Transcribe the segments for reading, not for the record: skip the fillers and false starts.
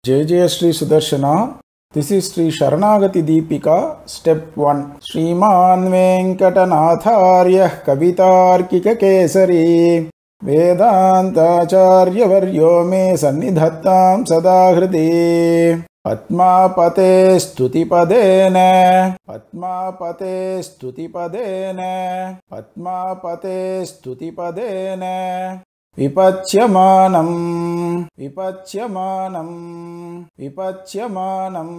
जय जय Shri Sudarshana. This is Sri Sharanagati Deepika, Step 1. Shriman Venkatanathāryah Kavitarkika Kesari Vedantacharya Varyo me Sannidhattam Sadahriti Padmapate Stutipadena Padmapate Stutipadena Padmapate Stutipadena Vipacyamanam Vipacyamanam Vipacyamanam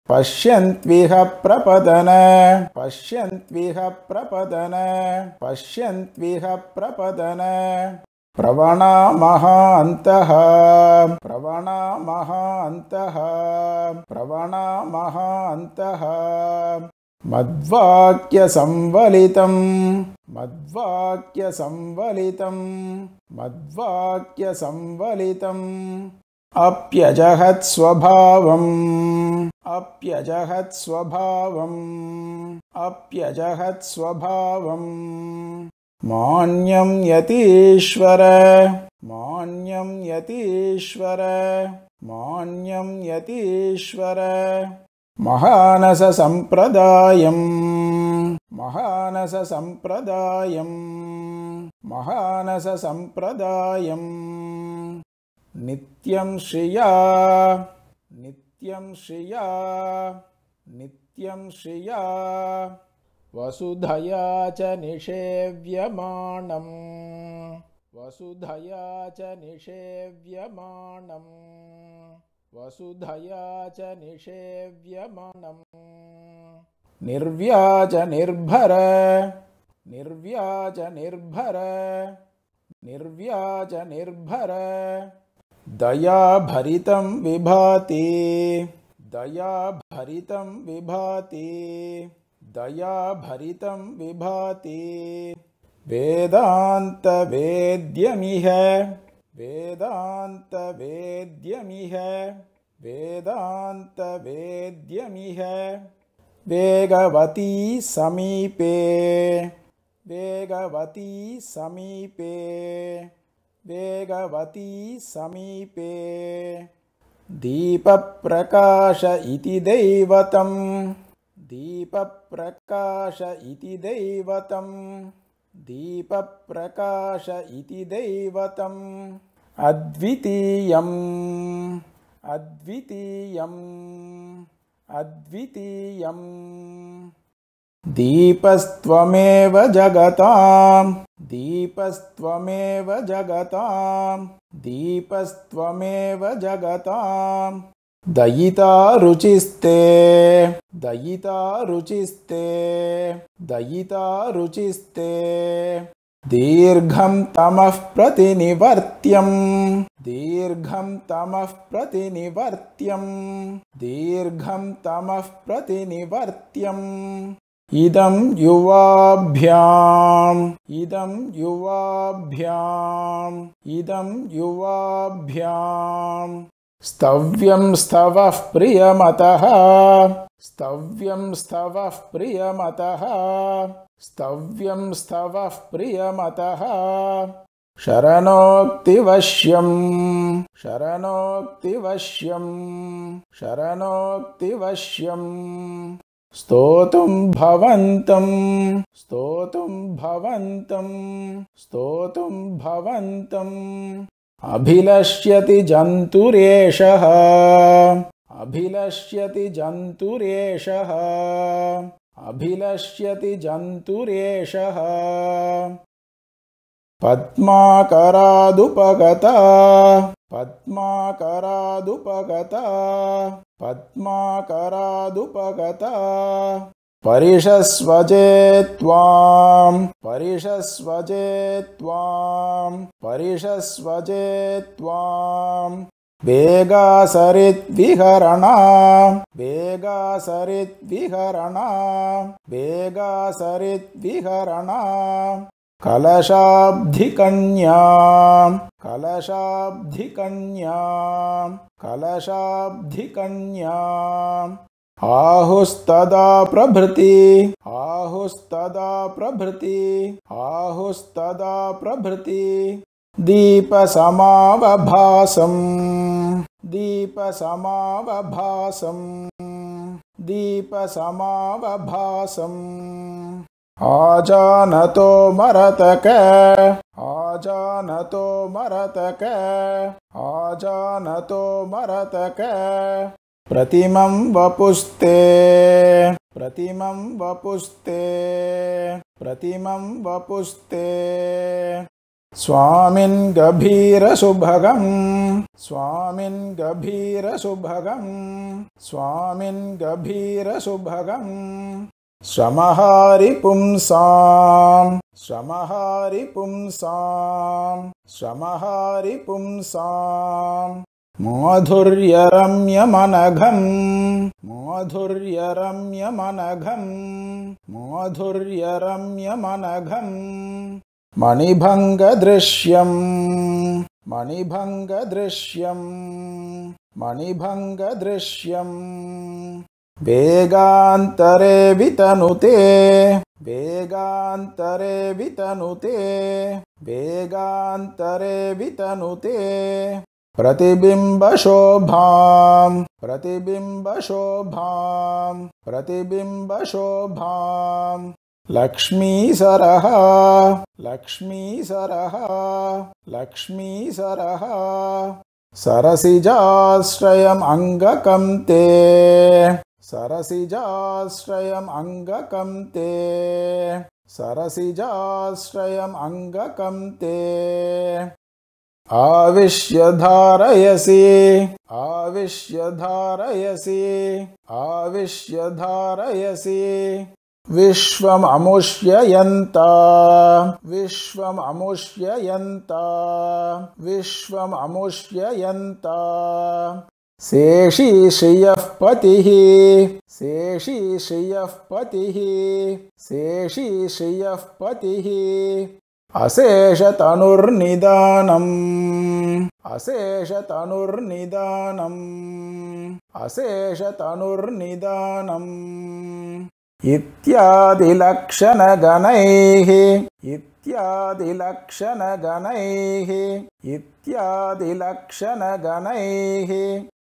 Pashyantviha prapadana Pashyantviha prapadana Pashyantviha prapadana Pravana mahantaha Pravana mahantaha Pravana mahantaha Madvakya samvalitam Madvakya samvalitam Madvakya samvalitam Apyajahat swabhavam Apyajahat swabhavam Apyajahat swabhavam Manyam yatishvara Manyam yatishvara Manyam yatishvara Mahanasa sampradayam Mahanasa sampradayam Mahanasa sampradayam Nityam shriya Nityam shriya Nityam shriya Vasudhaya cha nishevyamanam Vasudhaya cha nishevyamanam Vasudhaya cha nishevyamanam Nirvyaja nirbhara Nirvyaja nirbhara Nirvyaja nirbhara Daya bharitam vibhati Daya bharitam vibhati Daya bharitam vibhati Vedanta vedyamiha Vedanta vedyamiha Vedanta vedyamiha Vegavati samipe Vegavati samipe Vegavati samipe Deepa prakasha iti devatam Deepa prakasha iti devatam Deepa prakasha iti devatam Advitiyam Advitiyam Advitiyam Deepastvameva jagatam Deepastvameva jagatam Deepastvameva jagatam Dayita ruchiste Dayita ruchiste Dayita ruchiste Dirgham tamah pratinivartyam Dirgham tamah pratinivartyam Dirgham tamah pratinivartyam Idam yuvabhyam Idam yuvabhyam Idam yuvabhyam Stavyam stavah priyamataha Stavyam stavah priyamataha Stavyam stavah priyamataha Sharanokti vashyam Sharanokti vashyam Sharanokti vashyam Stotum bhavantam Stotum bhavantam Stotum bhavantam Abhilashyati jantureshaha Abhilashyati jantureshaha Abhilashyati jantureshaha Padmakaradupagata Padmakaradupagata Padmakaradupagata Parishasvajetvam Parishasvajetvam Parishasvajetvam Vegasarit viharana Vegasarit viharana Vegasarit viharana Kalashabdhikanyam Kalashabdhikanyam Kalashabdhikanyam Ahustada prabhriti Ahustada prabhriti Ahustada prabhriti Deepa samavabhasam दीपसमावभासम् दीपसमावभासम् आजानतो मरतक आजानतो मरतक आजानतो मरतक प्रतिमं वपुस्ते प्रतिमं वपुस्ते प्रतिमं वपुस्ते स्वामिन् गभीरसुभगम् स्वामिन् गभीरसुभगम् स्वामिन् गभीरसुभगम् श्रमहारि पुंसाम् श्रमहारि पुंसाम् श्रमहारि पुंसाम् माधुर्यरम्यमनघम् माधुर्यरम्यमनघम् माधुर्यरम्यमनघम् मणिभङ्गदृश्यम् मणिभङ्गदृश्यम् मणिभङ्गदृश्यम् वेगान्तरे वितनुते वेगान्तरे वितनुते वेगान्तरे वितनुते प्रतिबिम्बशोभाम् प्रतिबिम्बशोभाम् प्रतिबिम्बशोभाम् लक्ष्मीसरः लक्ष्मीसरः लक्ष्मीसरः सरसिजाश्रयम् अङ्गकं ते सरसिजाश्रयम् अङ्गकं ते सरसिजाश्रयम् अङ्गकं ते आविश्य धारयसि आविश्य धारयसि आविश्य धारयसि विश्वममुष्ययन्ता विश्वममुष्ययन्ता विश्वममुष्ययन्ता शेषीश्रियः पतिः शेषीश्रियः पतिः शेषीश्रियः पतिः अशेषतनुर्निदानम् अशेषतनुर्निदानम् अशेषतनुर्निदानम् इत्यादिलक्षणगणैः इत्यादिलक्षणगणैः इत्यादिलक्षणगणैः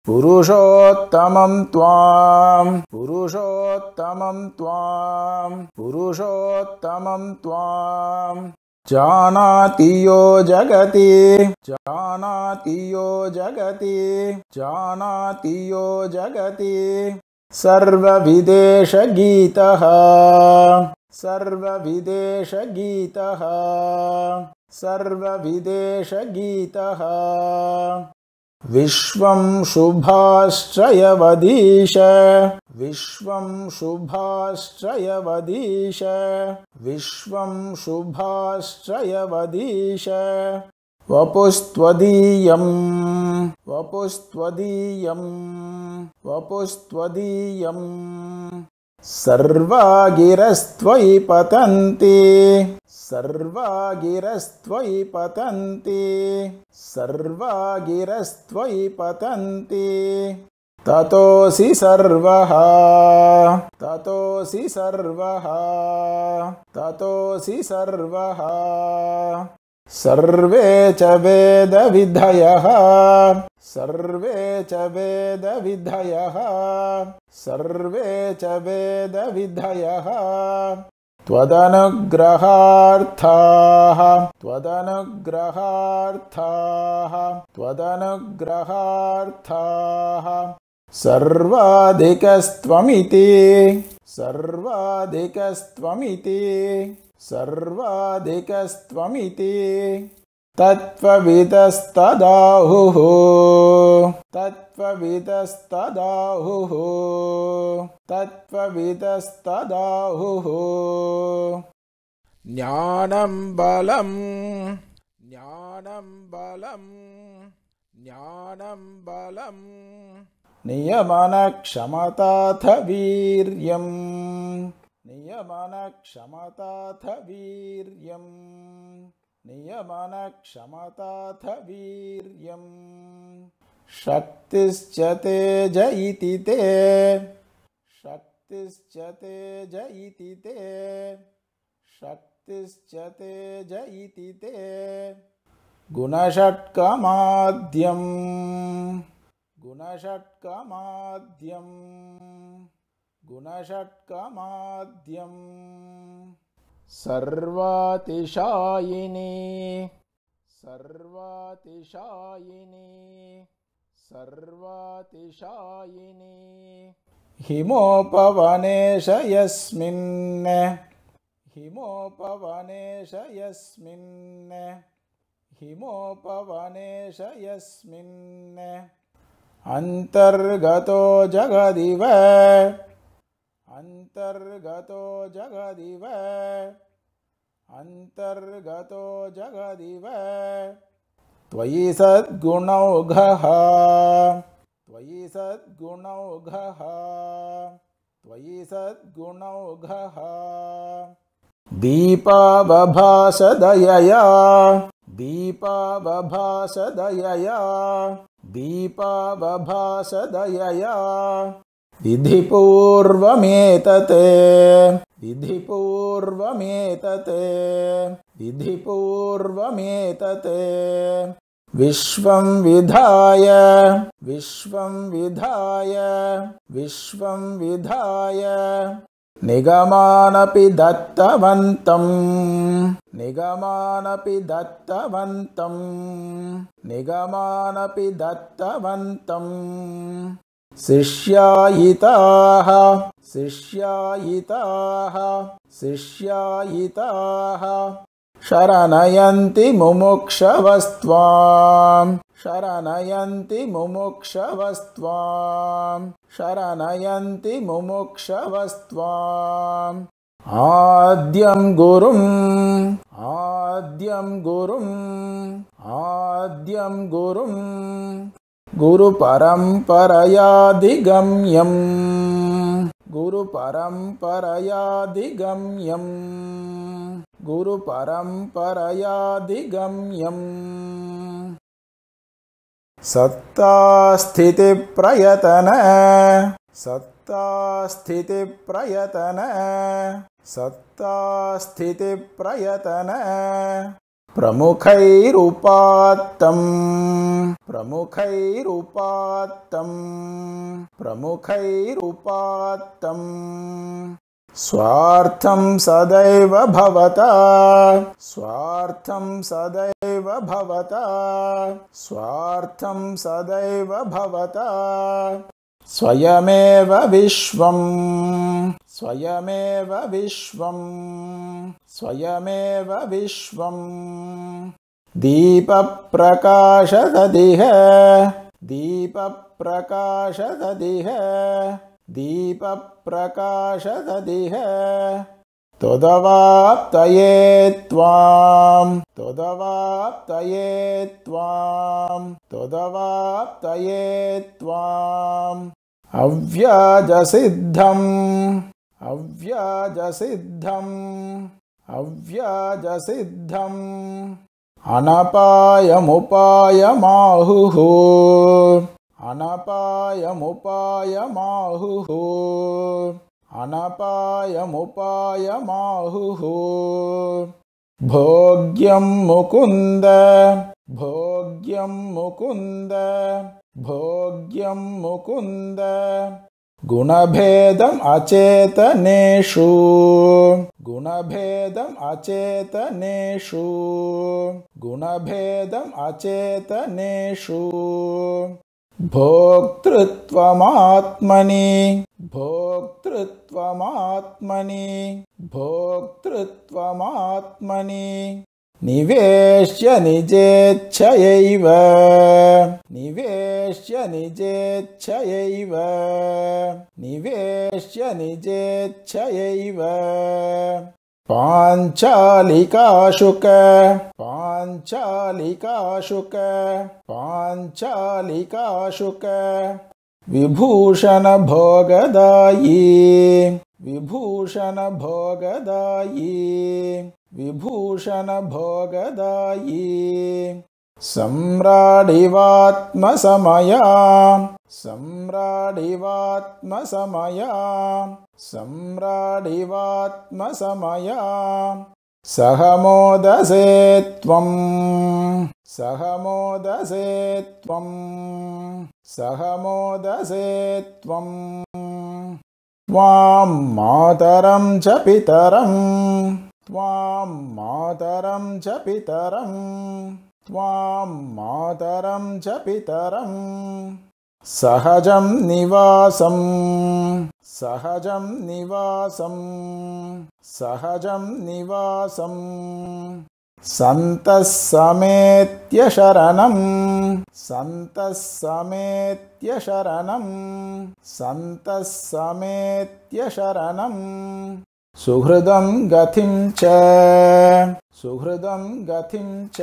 पुरुषोत्तमं त्वां पुरुषोत्तमं त्वां पुरुषोत्तमं त्वां जानाति यो जगति जानाति यो जगति जानाति यो जगति सर्वविदेशगीतः सर्वविदेशगीतः सर्वविदेशगीतः विश्वं शुभाश्रयवधीश विश्वं शुभाश्रयवधीश विश्वं शुभाश्रयवधीश वपुस्त्वदीयं वपुस्त्वदीयं वपुस्त्वदीयं सर्वा गिरस्त्वयि पतन्ति सर्वा गिरस्त्वयि पतन्ति सर्वा गिरस्त्वयि पतन्ति ततोऽसि सर्वः ततोऽसि सर्वः ततोऽसि सर्वः सर्वे च वेदविधयः सर्वे च वेदविधयः सर्वे च वेदविधयः त्वदनुग्रहार्थाः त्वदनुग्रहार्थाः त्वदनुग्रहार्थाः सर्वाधिकस्त्वमिति सर्वाधिकस्त्वमिति सर्वाधिकस्त्वमिति तत्त्वविदस्तदाहुः तत्त्वविदस्तदाहुः तत्त्वविदस्तदाहुः ज्ञानं बलं ज्ञानं बलं ज्ञानं बलं नियमनक्षमताथ वीर्यम् नियमनक्षमताथ वीर्यम् नियमनक्षमताथ वीर्यम् शक्तिश्च तेज इति ते शक्तिश्च तेज इति ते शक्तिश्च तेज इति ते गुणषट्कमाद्यम् गुणषट्कमाद्यम् गुणषट्कमाद्यम् सर्वातिशायिनी सर्वातिशायिनी सर्वातिशायिनी हिमोपवनेश यस्मिन् हिमोपवनेश यस्मिन् हिमोपवनेश यस्मिन् अन्तर्गतो जगदिव अन्तर्गतो जगदिव अन्तर्गतो जगदिव त्वयि सद्गुणौघः त्वयि सद्गुणौघः त्वयि सद्गुणौघः दीपावभासदयया दीपावभासदयया दीपावभासदयया विधिपूर्वमेतते विधिपूर्वमेतते विधिपूर्वमेतते विश्वं विधाय विश्वं विधाय विश्वं विधाय निगमानपि दत्तवन्तं निगमानपि दत्तवन्तं निगमानपि दत्तवन्तं शिष्यायिताः शिष्यायिताः शिष्यायिताः शरणयन्ति मुमुक्षवस्त्वां शरणयन्ति मुमुक्षवस्त्वां शरणयन्ति मुमुक्षवस्त्वाम् आद्यं गुरुम् आद्यं गुरुम् आद्यं गुरुम् गुरुपरम्परयाधिगम्यम् गुरुपरम्परयाधिगम्यम् गुरुपरम्परयाधिगम्यम् सत्तास्थितिप्रयतन सत्तास्थितिप्रयतन सत्तास्थितिप्रयतन प्रमुखैरुपात्तं प्रमुखैरुपात्तं प्रमुखैरुपात्तं स्वार्थं सदैव भवता स्वार्थं सदैव भवता स्वार्थं सदैव भवता स्वयमेव विश्वं स्वयमेव विश्वं स्वयमेव विश्वं दीपप्रकाशददिह दीपप्रकाशददिह दीपप्रकाशददिह तदवाप्तये त्वां तदवाप्तये त्वां तदवाप्तये त्वाम् अव्याजसिद्धम् अव्याजसिद्धम् अव्याजसिद्धम् अनपायमुपायमाहुः अनपायमुपायमाहुः अनपायमुपायमाहुः भोग्यं मुकुन्द भोग्यं मुकुन्द भोग्यं मुकुन्द गुणभेदम् अचेतनेषु गुणभेदम् अचेतनेषु गुणभेदम् अचेतनेषु भोक्तृत्वमात्मनि भोक्तृत्वमात्मनि भोक्तृत्वमात्मनि निवेश्य निजेच्छयैव निवेश्य निजेच्छयैव निवेश्य निजेच्छयैव पाञ्चालिकाशुक पाञ्चालिकाशुक पाञ्चालिकाशुक विभूषण भोगदायी विभूषण भोगदायी विभूषण भोगदायी सम्राडिवात्मसमया सम्राडिवात्मसमया सम्राडिवात्मसमया सह मोदसे त्वं सह मोदसे त्वं सह मोदसे त्वं त्वां मातरं च पितरं त्वां मातरं च पितरं त्वां मातरं च पितरं सहजं निवासं सहजं निवासं सहजं निवासं सन्तः समेत्य शरणं सन्तः समेत्य शरणं सन्तः समेत्य शरणं सुहृदं गतिं च सुहृदं गतिं च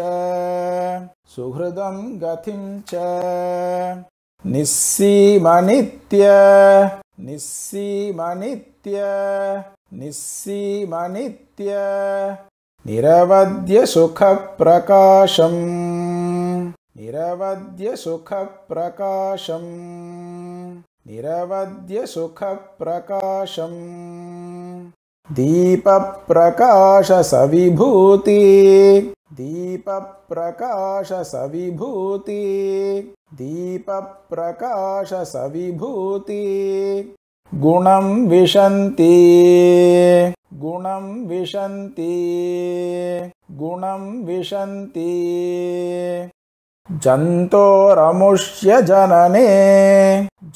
सुहृदं गतिं च निस्सीमनित्य निस्सीमनित्य निस्सीमनित्य निरवद्य सुखप्रकाशम् निरवद्य सुखप्रकाशम् निरवद्य सुखप्रकाशम् दीपप्रकाशसविभूति दीपप्रकाशसविभूति दीपप्रकाशसविभूति गुणं विशन्ति गुणं विशन्ति गुणं विशन्ति जन्तोरमुष्य जनने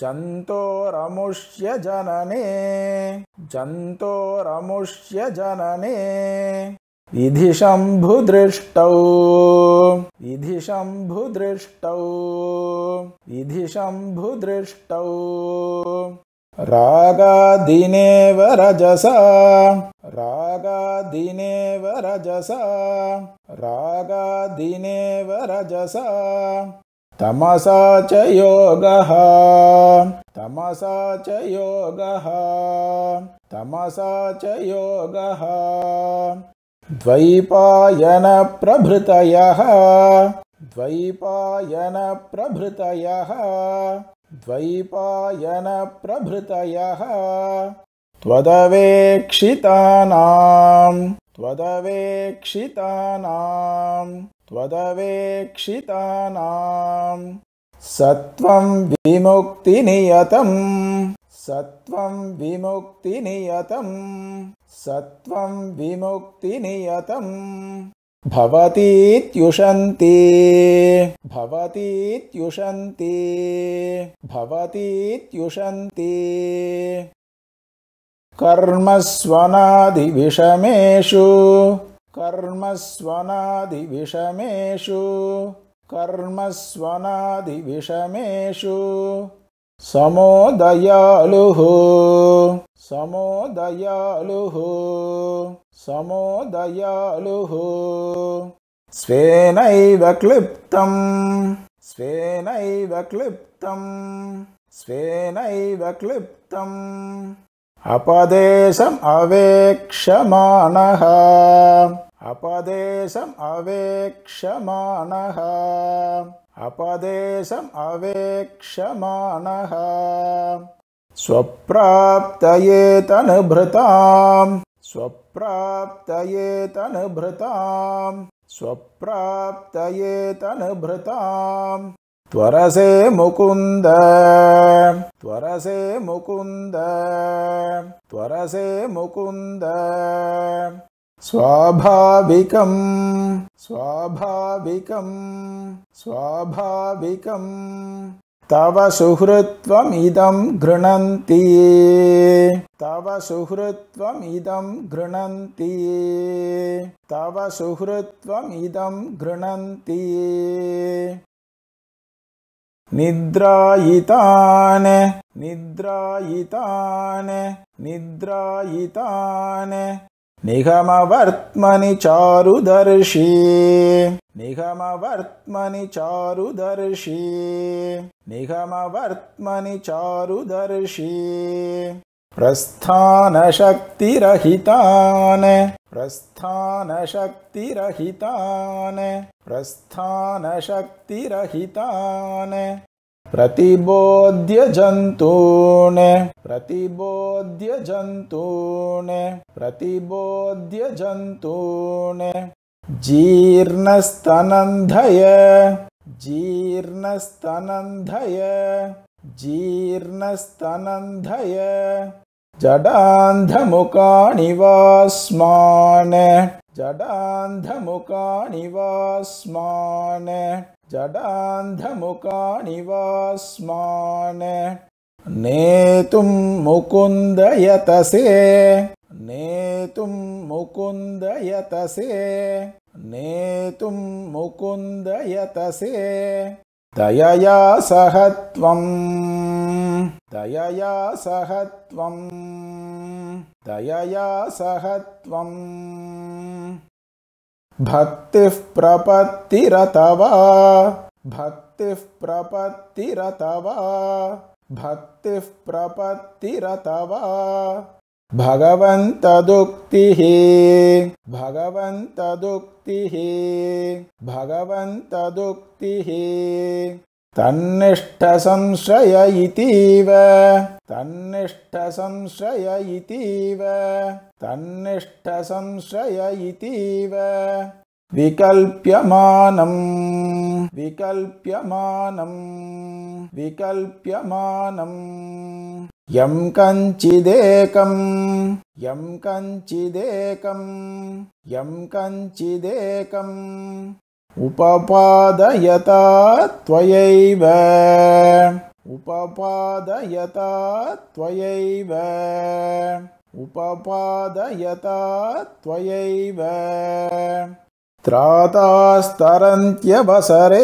जन्तोरमुष्य जनने जन्तोरमुष्य जनने विधिशम्भुदृष्टौ विधिशम्भुदृष्टौ विधिशम्भुदृष्टौ रागादिनेव रजसा रागादिनेव रजसा रागादिनेव रजसा तमसा च योगः तमसा च योगः तमसा च योगः द्वैपायनप्रभृतयः द्वैपायनप्रभृतयः द्वैपायनप्रभृतयः त्वदवेक्षितानां त्वदवेक्षितानां त्वदवेक्षितानां सत्वं विमुक्तिनियतं सत्वं विमुक्तिनियतं सत्वं विमुक्तिनियतं भवतीत्युषन्ति भवतीत्युषन्ति भवतीत्युषन्ति कर्मस्वनादिविषमेषु कर्मस्वनादिविषमेषु कर्मस्वनादिविषमेषु समो दयालुः समो दयालुः समो दयालुः स्वेनैव क्लिप्तं स्वेनैव क्लिप्तं स्वेनैव क्लिप्तं अपदेशम् अवेक्षमाणः अपदेशम् अवेक्षमाणः अपदेशम् अवेक्षमाणः स्वप्राप्तये तनुभृताम् स्वप्राप्तये तनुभृताम् स्वप्राप्तये तनुभृताम् त्वरसे मुकुन्द त्वरसे मुकुन्द त्वरसे मुकुन्द स्वाभाविकं स्वाभाविकं स्वाभाविकं तव सुहृत्वमिदं गृह्णन्ति तव सुहृत्वमिदं गृह्णन्ति तव सुहृत्वमिदं गृह्णन्ति निद्रायितान् निद्रायितान् निद्रायितान् निगमवर्त्मनि चारुदर्शी निगमवर्त्मनि चारुदर्शी निगमवर्त्मनि चारुदर्शी प्रस्थानशक्तिरहितान् प्रस्थानशक्तिरहितान् प्रस्थानशक्तिरहितान् प्रतिबोध्य जन्तून् प्रतिबोध्य जन्तून् प्रतिबोध्य जन्तून् जीर्णस्तनन्धय जीर्णस्तनन्धय जीर्णस्तनन्धय जडान्धमुखानिवास्मान् जडान्धमुखानिवास्मान् जडान्धमुखानिवास्मान् नेतुं मुकुन्दयतसे नेतुं मुकुन्दयतसे नेतुं मुकुन्दयतसे दयया सह त्वं दयया सह त्वं दयया सह त्वं भक्तिः प्रपत्तिरतवा भक्तिः प्रपत्तिरतवा भक्तिः प्रपत्तिरतवा भगवन्तदुक्तिः भगवन्तदुक्तिः भगवन्तदुक्तिः तन्निष्ठसंश्रय इतीव तन्निष्ठसंश्रय इतीव तन्निष्ठसंश्रय इतीव विकल्प्यमानं विकल्प्यमानं विकल्प्यमानं यं कञ्चिदेकं यं कञ्चिदेकं यं कञ्चिदेकम् उपपादयता त्वयैव उपपादयता त्वयैव उपपादयता त्वयैव त्रातास्तरन्त्यवसरे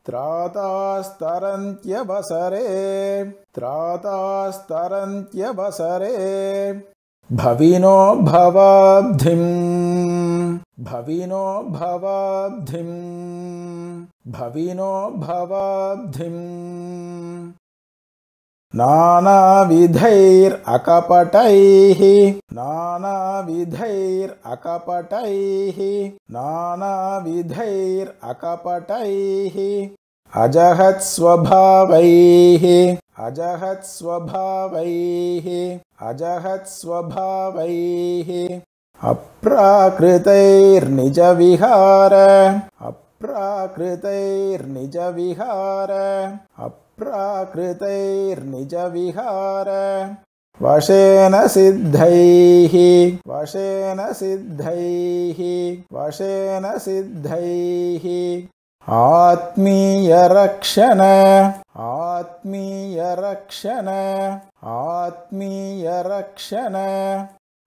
त्रातास्तरन्त्यवसरे त्रातास्तरन्त्यवसरे भविनो भवाब्धिं भविनो भवाब्धिं भविनो भवाब्धिं नानाविधैरकपटैः नानाविधैरकपटैः नानाविधैरकपटैः अजहत्स्वभावैः अजहत्स्वभावैः अजहत्स्वभावैः अप्राकृतैर्निजविहार अप्राकृतैर्निजविहार अप्राकृतैर्निजविहार वशेन सिद्धैः वशेन सिद्धैः वशेन सिद्धैः आत्मीयरक्षण आत्मीयरक्षण आत्मीयरक्षण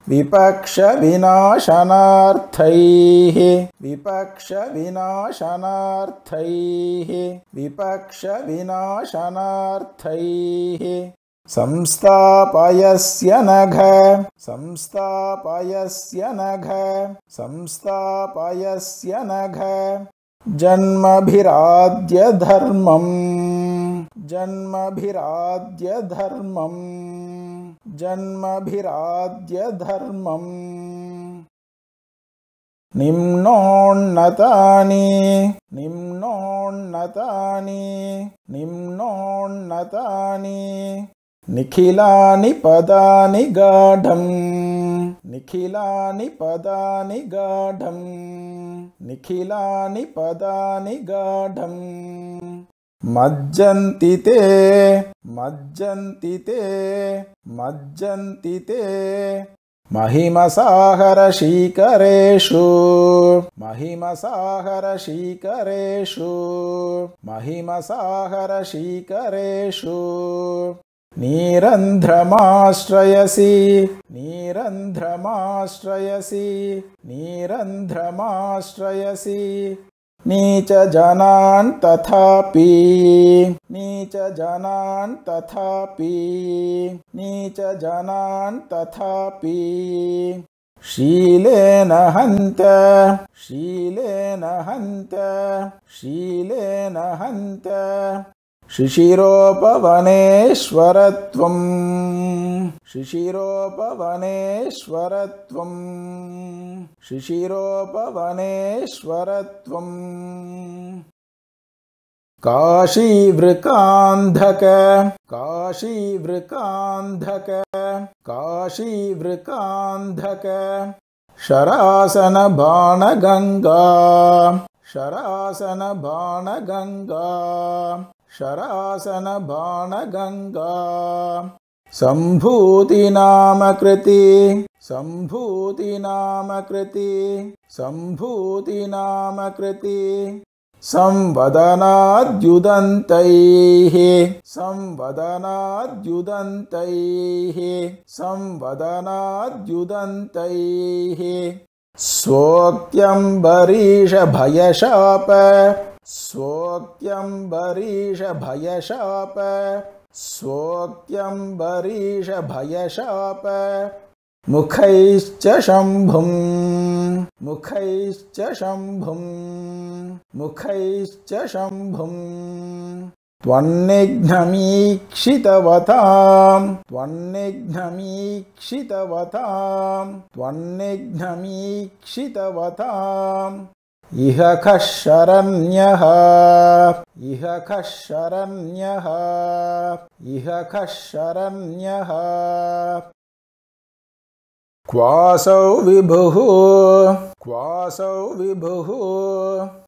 विपक्षविनाशनार्थैः विपक्षविनाशनार्थैः विपक्षविनाशनार्थैः संस्थापयस्य नघ संस्थापयस्य नघ संस्थापयस्य नघ जन्मभिराद्य धर्मं जन्मभिराद्य धर्मं जन्मभिराद्य धर्मं निम्नोन्नतानि निम्नोन्नतानि निम्नोन्नतानि निखिलानि पदानि गाढं निखिलानि पदानि गाढं निखिलानि पदानि गाढं मज्जन्ति ते मज्जन्ति ते मज्जन्ति ते महिमसाहरशीकरेषु महिमसाहरशीकरेषु महिमसाहरशीकरेषु नीरन्ध्रमाश्रयसि नीरन्ध्रमाश्रयसि नीरन्ध्रमाश्रयसि नीचजनान् तथापि नीचजनान् तथापि नीचजनान् तथापि शीलेन हन्त शीलेन हन्त शीलेन हन्त शिशिरोपवनेश्वरत्वं शिशिरोपवनेश्वरत्वं शिशिरोपवनेश्वरत्वं काशीवृकान्धक काशीवृकान्धक काशीवृकान्धक शरासन बाणगंगा शरासनबाणगङ्गा शरासनबाणगङ्गा सम्भूतिनामकृति सम्भूतिनामकृति सम्भूतिनामकृति संवदनाद्युदन्तैः संवदनाद्युदन्तैः संवदनाद्युदन्तैः स्वोक्त्यम्बरीषभयशाप स्वोक्त्यम्बरीषभयशाप स्वोक्त्यम्बरीषभयशाप मुखैश्च शम्भुं मुखैश्च शम्भुं मुखैश्च शम्भुं त्वन्निघ्नमीक्षितवतां त्वन्निघ्नमीक्षितवतां त्वन्निघ्नमीक्षितवताम् इह खः शरण्यः इह खः शरण्यः इह खः शरण्यः क्वासौ विभुः क्वासौ विभुः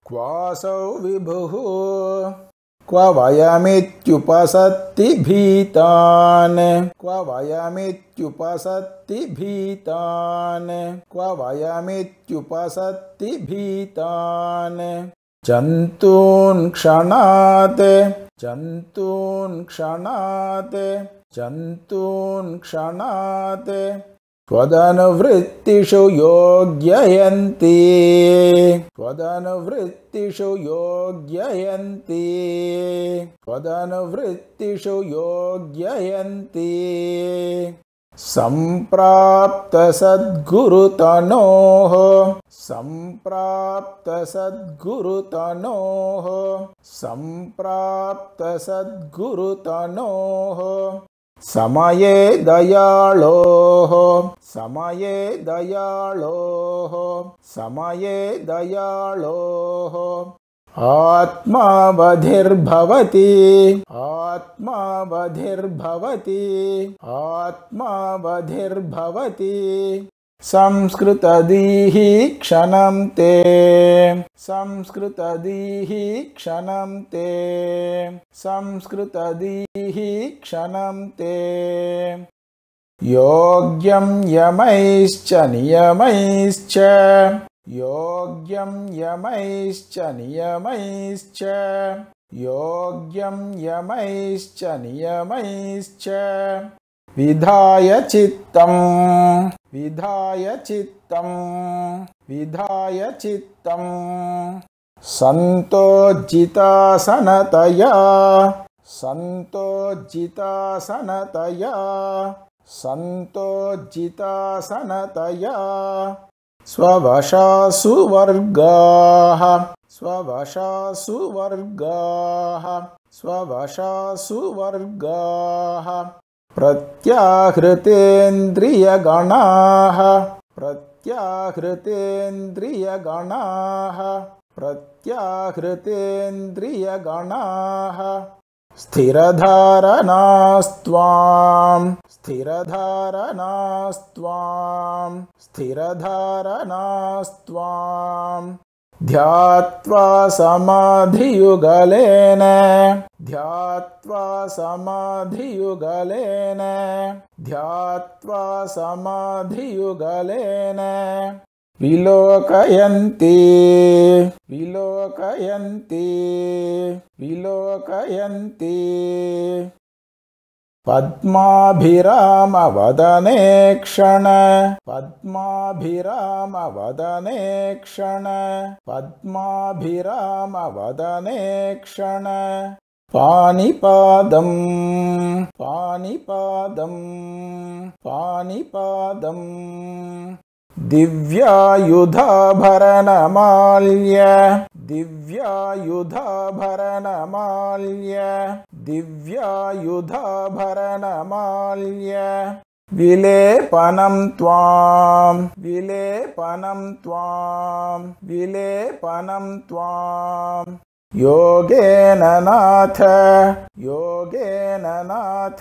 क्वासौ विभुः क्व वयमित्युपसत्ति भीतान् क्व वयमित्युपसत्ति भीतान् क्व वयमित्युपसत्ति भीतान् जन्तून् क्षणात् जन्तून् क्षणात् जन्तून् क्षणात् त्वदनुवृत्तिषु योग्ययन्ति त्वदनुवृत्तिषु योग्ययन्ति त्वदनुवृत्तिषु योग्ययन्ति सम्प्राप्तसद्गुरुतनोः सम्प्राप्तसद्गुरुतनोः सम्प्राप्तसद्गुरुतनोः समये दयाळोः समये दयाळोः समये दयाळोः आत्मावधिर्भवति आत्मावधिर्भवति आत्मावधिर्भवति संस्कृतदीः क्षणं ते संस्कृतदीः क्षणं ते संस्कृतदीः क्षणं ते योग्यं यमैश्च नियमैश्च योग्यं यमैश्च नियमैश्च योग्यं यमैश्च नियमैश्च विधाय चित्तं विधाय चित्तं विधाय चित्तं सन्तोज्जितासनतया सन्तोज्जितासनतया सन्तोज्जितासनतया स्ववशासु वर्गाः स्ववशासु वर्गाः स्ववशासु वर्गाः प्रत्याहृतेन्द्रियगणाः प्रत्याहृतेन्द्रियगणाः प्रत्याहृतेन्द्रियगणाः स्थिरधारणास्त्वां स्थिरधारणास्त्वां स्थिरधारणास्त्वां ध्यात्वा समाधियुगलेन ध्यात्वा समाधियुगलेन ध्यात्वा समाधियुगलेन विलोकयन्ति विलोकयन्ति विलोकयन्ति पद्माभिरामवदने क्षण पद्माभिरामवदने क्षण पद्माभिरामवदने क्षण पाणिपादं पाणिपादं पाणिपादं दिव्यायुधाभरणमाल्य दिव्यायुधाभरणमाल्य दिव्यायुधाभरणमाल्य विलेपनं त्वां विलेपनं त्वां विलेपनं त्वां योगेन नाथ योगेन नाथ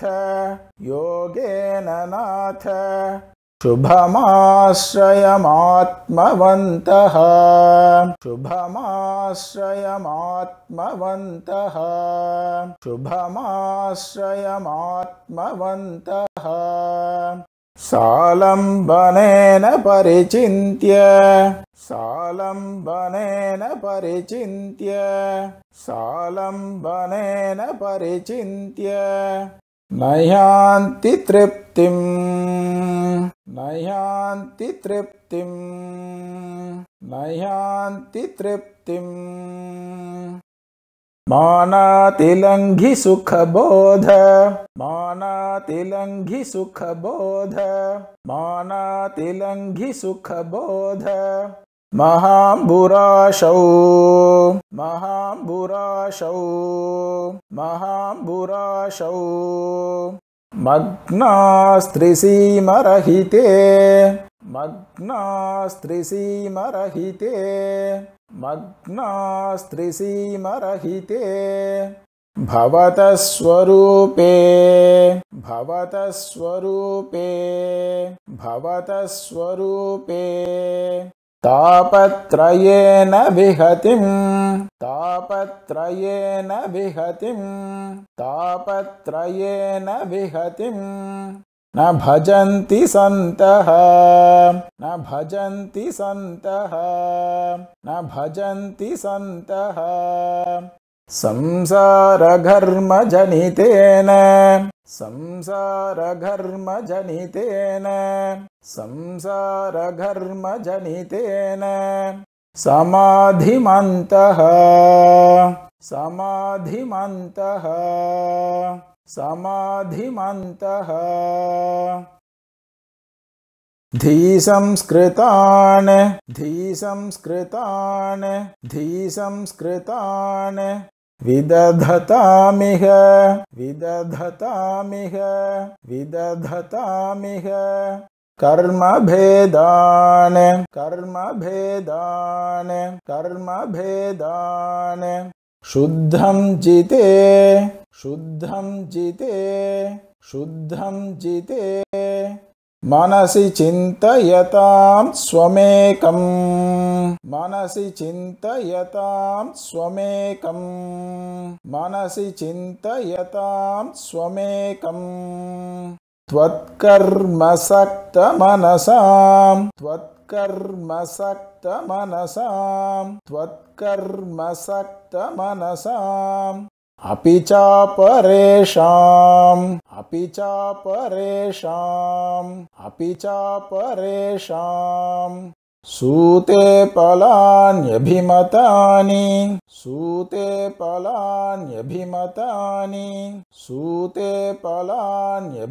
योगेन नाथ शुभमाश्रयमात्मवन्तः शुभमाश्रयमात्मवन्तः शुभमाश्रयमात्मवन्तः सालम्बनेन परिचिन्त्य सालम्बनेन परिचिन्त्य सालम्बनेन परिचिन्त्य नयान्ति तृप्तिम् नयान्ति तृप्तिम् नयान्ति तृप्तिम् मानातिलङ्घि सुखबोध मानातिलङ्घि सुखबोध मानातिलङ्घि सुखबोध महाम्बुराशौ महाम्बुराशौ महाम्बुराशौ मग्नास्त्रिसीमरहिते मग्नास्त्रिसीमरहिते मग्नास्त्रिसीमरहिते भवतः स्वरूपे भवतः स्वरूपे भवतः स्वरूपे तापत्रयेन विहतिं तापत्रयेन विहतिं तापत्रयेन विहतिं न भजन्ति सन्तः न भजन्ति सन्तः न भजन्ति सन्तः संसारघर्मजनितेन संसारघर्मजनितेन संसारघर्मजनितेन समाधिमन्तः समाधिमन्तः समाधिमन्तः धीसंस्कृतान् धीसंस्कृतान् धीसंस्कृतान् विदधतामिह विदधतामिह विदधतामिह कर्मभेदान् कर्मभेदान् कर्मभेदान् शुद्धं जिते शुद्धं जिते शुद्धं जिते मनसि चिन्तयतां स्वमेकं मनसि चिन्तयतां स्वमेकं मनसि चिन्तयतां स्वमेकं त्वत्कर्मसक्तमनसां त्वत्कर्मसक्तमनसां त्वत्कर्मसक्तमनसाम् अपि चापरेषाम् अपि चापरेषाम् अपि चापरेषाम् सूते फलान्यभिमतानि सूते फलान्यभिमतानि सूते फलान्यभिमतानि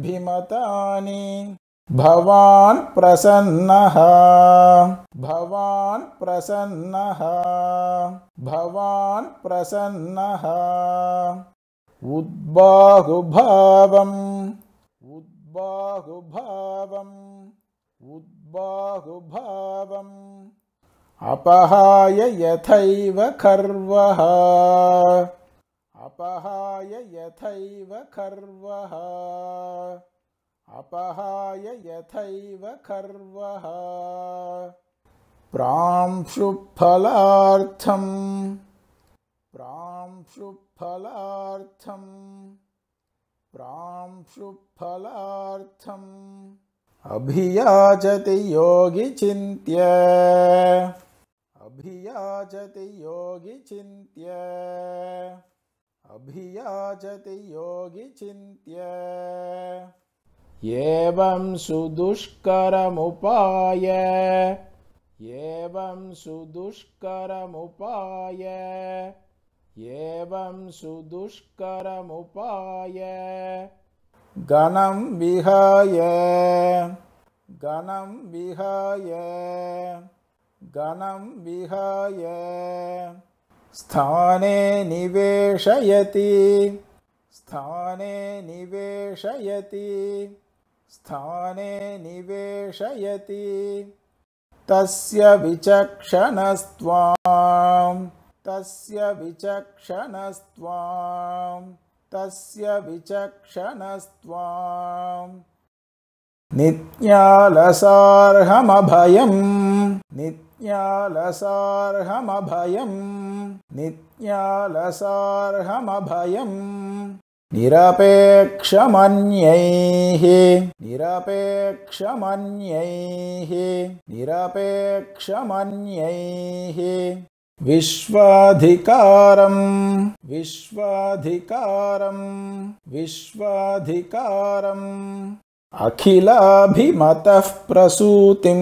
भवान् प्रसन्नः भवान् प्रसन्नः भवान् प्रसन्नः उद्बाहुभावम् उद्बाहुभावम् उद्बाहुभावम् अपहाय यथैव खर्वः अपहाय यथैव खर्वः अपहाय यथैव खर्वः प्रांशुफलार्थम् प्रांशुफलार्थम् प्रांशुफलार्थम् अभियाचति योगी चिन्त्य अभियाचति योगी चिन्त्य अभियाचति योगी चिन्त्य एवं सुदुष्करमुपाय एवं सुदुष्करमुपाय एवं सुदुष्करमुपाय गणं विहाय गणं विहाय गणं विहाय स्थाने निवेशयति स्थाने निवेशयति स्थाने निवेशयति तस्य विचक्षणस्त्वां तस्य विचक्षणस्त्वां तस्य विचक्षणस्त्वां नित्यालसार्हमभयम् नित्यालसार्हमभयम् नित्यालसार्हमभयम् निरपेक्षमन्यैः निरपेक्षमन्यैः निरपेक्षमन्यैः विश्वाधिकारम् विश्वाधिकारम् विश्वाधिकारम् अखिलाभिमतः प्रसूतिम्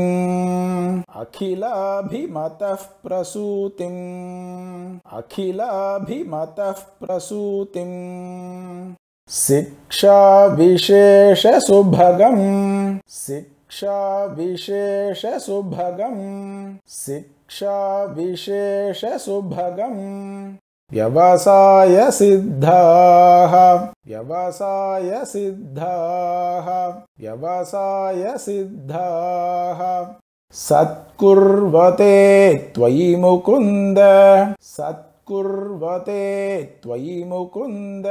अखिलाभिमतः प्रसूतिम् अखिलाभिमतः प्रसूतिम् शिक्षाविशेषसुभगम् शिक्षाविशेषसुभगम् शिक्षाविशेषसुभगम् व्यवसायसिद्धाः व्यवसायसिद्धाः व्यवसायसिद्धाः सत्कुर्वते त्वयि मुकुन्द सत्कुर्वते त्वयि मुकुन्द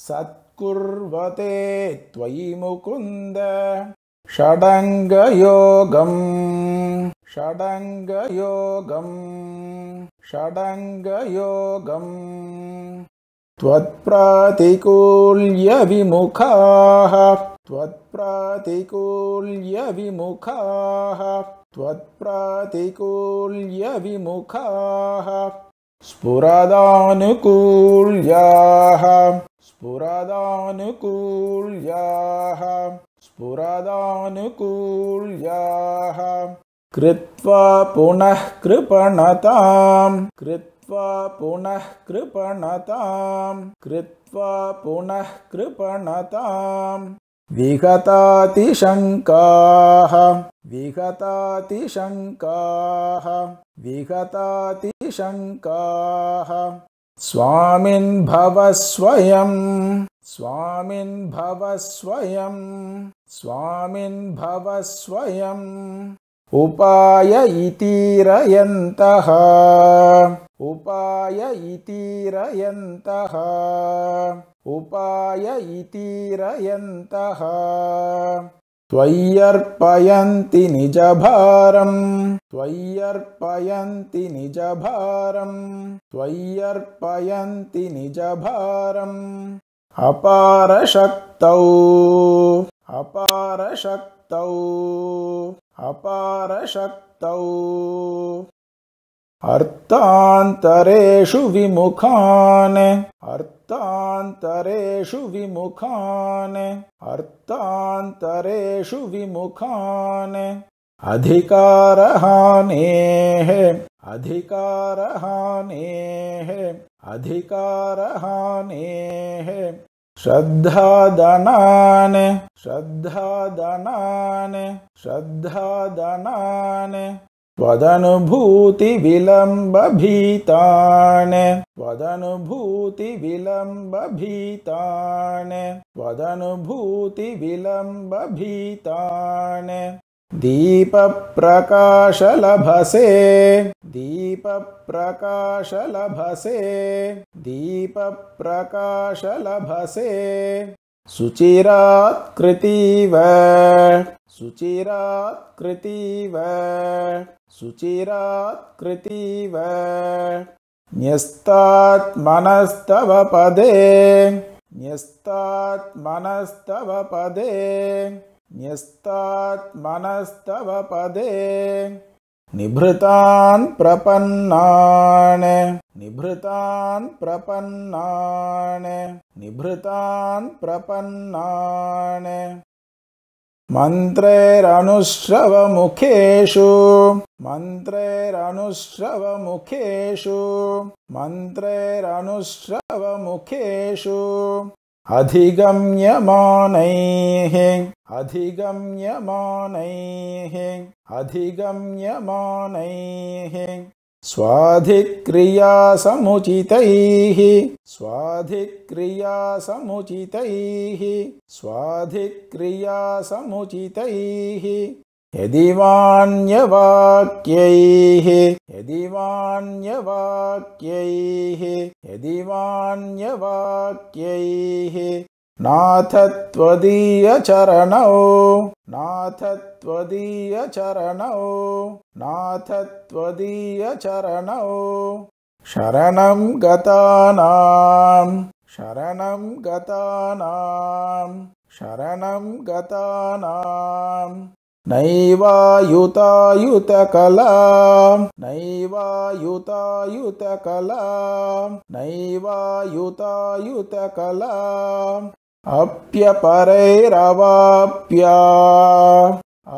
सत्कुर्वते त्वयि मुकुन्द षडङ्गयोगम् षडङ्गयोगम् षडङ्गयोगम् त्वत्प्रातिकूल्यविमुखाः त्वत्प्रातिकूल्यविमुखाः त्वत्प्रातिकूल्यविमुखाः स्फुरदानुकूल्याः स्फुरदानुकूल्याः स्फुरदानुकूल्याः कृत्वा पुनः कृपणताम् कृत्वा पुनः कृपणताम् कृत्वा पुनः कृपणताम् विगतातिशङ्काः विगतातिशङ्काः विगतातिशङ्काः स्वामिन् भव स्वयं स्वामिन् भव स्वयं स्वामिन् भव स्वयं उपाययितीरयन्तः उपाययितीरयन्तः उपाययितीरयन्तः त्वय्यर्पयन्ति निजभारम् त्वय्यर्पयन्ति निजभारम् त्वय्यर्पयन्ति निजभारम् अपारशक्तौ अपारशक्तौ अपारशक्तौ अर्थान्तरेषु विमुखान् अर्थान्तरेषु विमुखान् अर्थान्तरेषु विमुखान् अधिकारहानेः अधिकारहानेः अधिकारहानेः श्रद्धादनान् श्रद्धादनान् श्रद्धादनान् त्वदनुभूतिविलम्बभीतान् त्वदनुभूतिविलम्बभीतान् त्वदनुभूतिविलम्बभीतान् दीपप्रकाशलभसे दीपप्रकाशलभसे दीपप्रकाशलभसे शुचिरात्कृतीव शुचिरात्कृतीव शुचिरात्कृतीव न्यस्तात्मनस्तव पदे न्यस्तात्मनस्तव पदे न्यस्तात्मनस्तव पदे निभृतान् प्रपन्नान् निभृतान् प्रपन्नान् निभृतान् प्रपन्नान् मन्त्रैरनुश्रवमुखेषु मन्त्रैरनुश्रवमुखेषु मन्त्रैरनुश्रवमुखेषु अधिगम्यमानैः अधिगम्यमानैः अधिगम्यमानैः स्वाधिक्रियासमुचितैः स्वाधिक्रियासमुचितैः स्वाधिक्रियासमुचितैः यदि वाण्यवाक्यैः यदि वाण्यवाक्यैः यदि वाण्यवाक्यैः नाथ त्वदीयचरणौ नाथ त्वदीयचरणौ नाथ त्वदीयचरणौ शरणं गतानां शरणं गतानां शरणं गतानां नैवायुतायुतकला नैवायुतायुतकला नैवायुतायुतकला अप्यपरैरवाप्या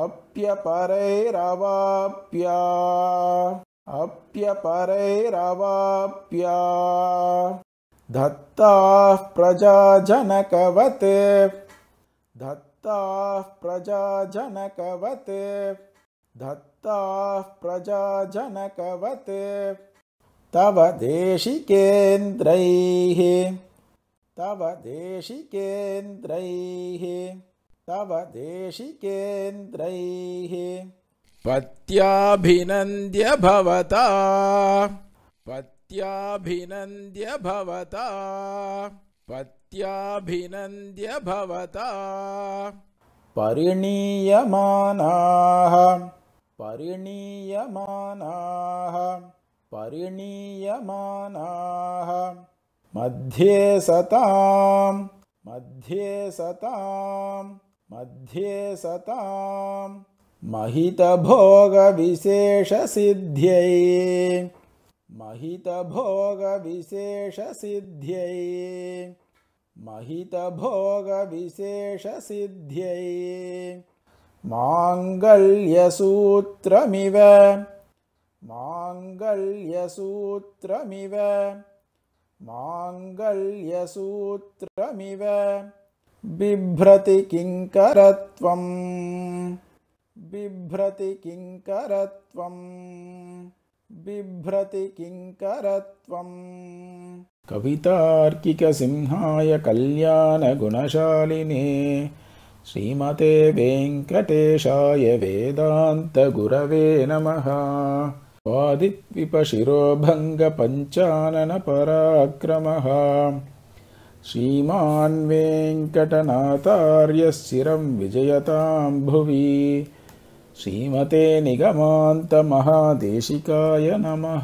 अप्यपरैरवाप्या अप्यपरैरवाप्या दत्ताः प्रजाजनकवत् दत्ताः प्रजाजनकवत् दत्ताः प्रजाजनकवत् तव देशिकेन्द्रैः तव देशिकेन्द्रैः तव देशिकेन्द्रैः पत्याभिनन्द्य भवता पत्याभिनन्द्य भवता पत्याभिनन्द्य भवता परिणीयमानाः परिणीयमानाः परिणीयमानाः मध्ये सतां मध्ये सतां मध्ये सतां महितभोगविशेषसिद्ध्यै महितभोगविशेषसिद्ध्यै महितभोगविशेषसिद्ध्यै माङ्गल्यसूत्रमिव माङ्गल्यसूत्रमिव माङ्गल्यसूत्रमिव बिभ्रति किङ्करत्वं बिभ्रति किङ्करत्वं बिभ्रति किङ्करत्वम् कवितार्किकसिंहाय कल्याणगुणशालिने श्रीमते वेङ्कटेशाय वेदान्तगुरवे नमः। वादित्विपशिरोभङ्गपञ्चाननपराक्रमः श्रीमान् वेङ्कटनाथार्य चिरं विजयतां भुवि। श्रीमते निगमान्त महादेशिकाय नमः।